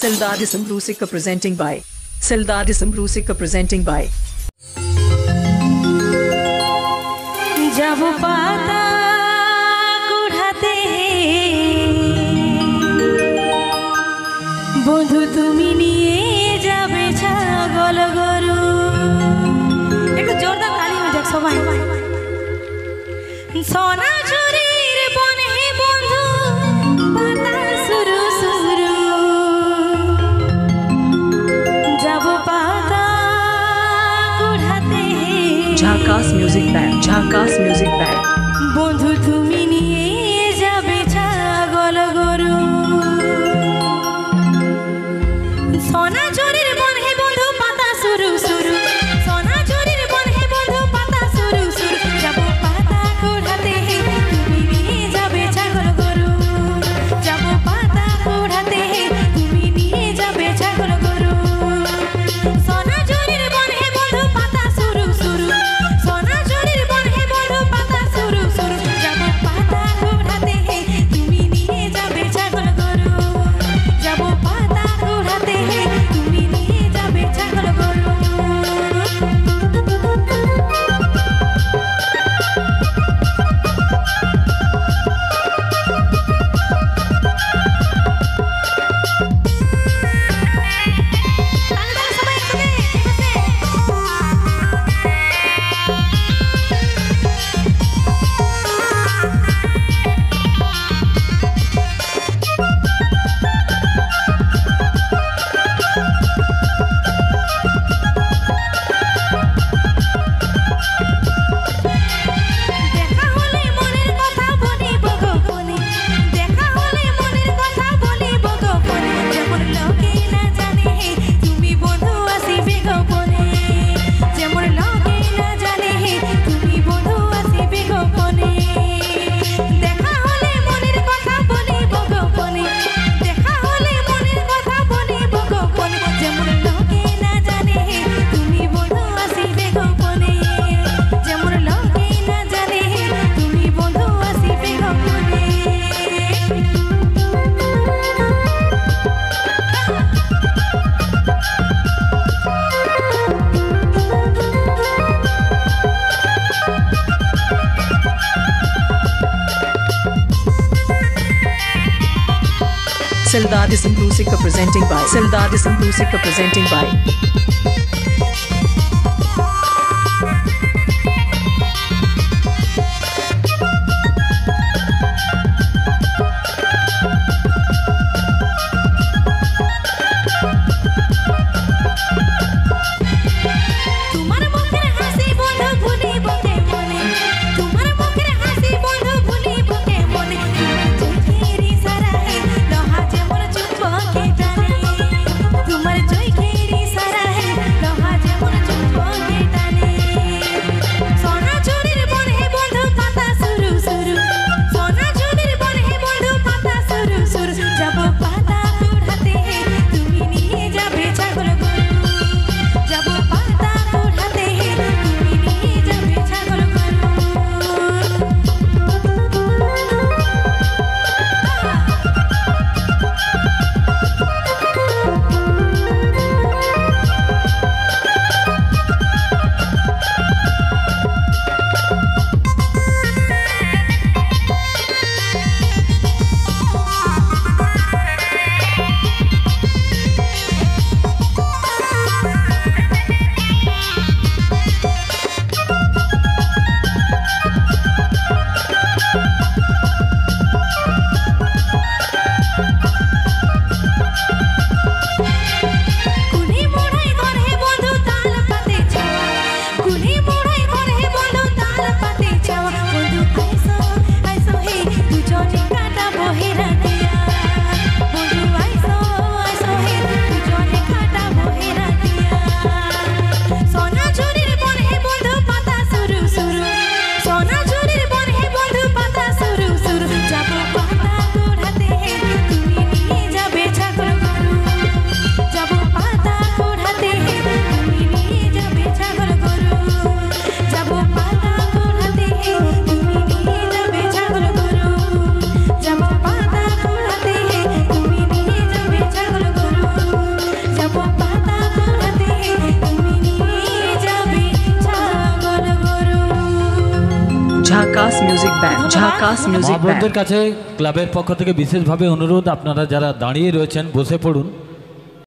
Sildadism Rusika presenting by Sildadism Rusika presenting by जब पाता कुढ़ाते বন্ধু তুমি নিয়ে যাবে ছাগল গরু একটু জোরদার তালি হয়ে যাক সবাই সোনা ঝুরির বনে বন্ধু পাতা সুরু সুরু যাব পাতা কুড়াতে Jharkhas Music Band Jharkhas Music Band বন্ধু তুমি নিয়ে যাবে ছাগল গরু সোনা ঝুরির বনে বন্ধু পাতা সুরু সুরু সোনা ঝুরির বনে বন্ধু পাতা সুরু সুরু যাব পাতা কুড়াতে তুমি নিয়ে যাবে ছাগল গরু যাব পাতা কুড়াতে তুমি নিয়ে যাবে ছাগল গরু সোনা ঝুরির বনে বন্ধু পাতা সুরু সুরু সোনা ঝুরির বনে বন্ধু পাতা সুরু সুরু যাব পাতা কুড়াতে তুমি নিয়ে যাবে ছাগল গরু যাব পাতা কুড়াতে তুমি নিয়ে যাবে ছাগল গরু দেখা হলে মনের কথা বলিব গোপনে দেখা হলে মনের কথা বলিব গোপনে যেমন লোকে না জানে তুমি বন্ধু আসিবে গোপনে যেমন লোকে না জানে তুমি বন্ধু আসিবে গোপনে দেখা হলে মনের কথা বলিব গোপনে দেখা হলে মনের কথা বলিব গোপনে যেমন লোকে না জানে তুমি বন্ধু আসিবে গোপনে যেমন লোকে না জানে তুমি বন্ধু আসিবে গোপনে Sildadism Rusika presenting by Sildadism Rusika presenting by তোমার মুখের হাসি বন্ধু ভুলিব কেমনে তোমার মুখের হাসি বন্ধু ভুলিব কেমনে তোমার চোখের ইশারায় লোহা যেমন চুম্বকে টানে তোমার চোখের ইশারায় লোহা যেমন চুম্বকে Jharkas Music Band. Jharkas মা Music বোনদের Band. কাছে ক্লাবের পক্ষ থেকে বিশেষভাবে অনুরোধ, আপনারা যারা দাঁড়িয়ে রয়েছেন বসে পড়ুন।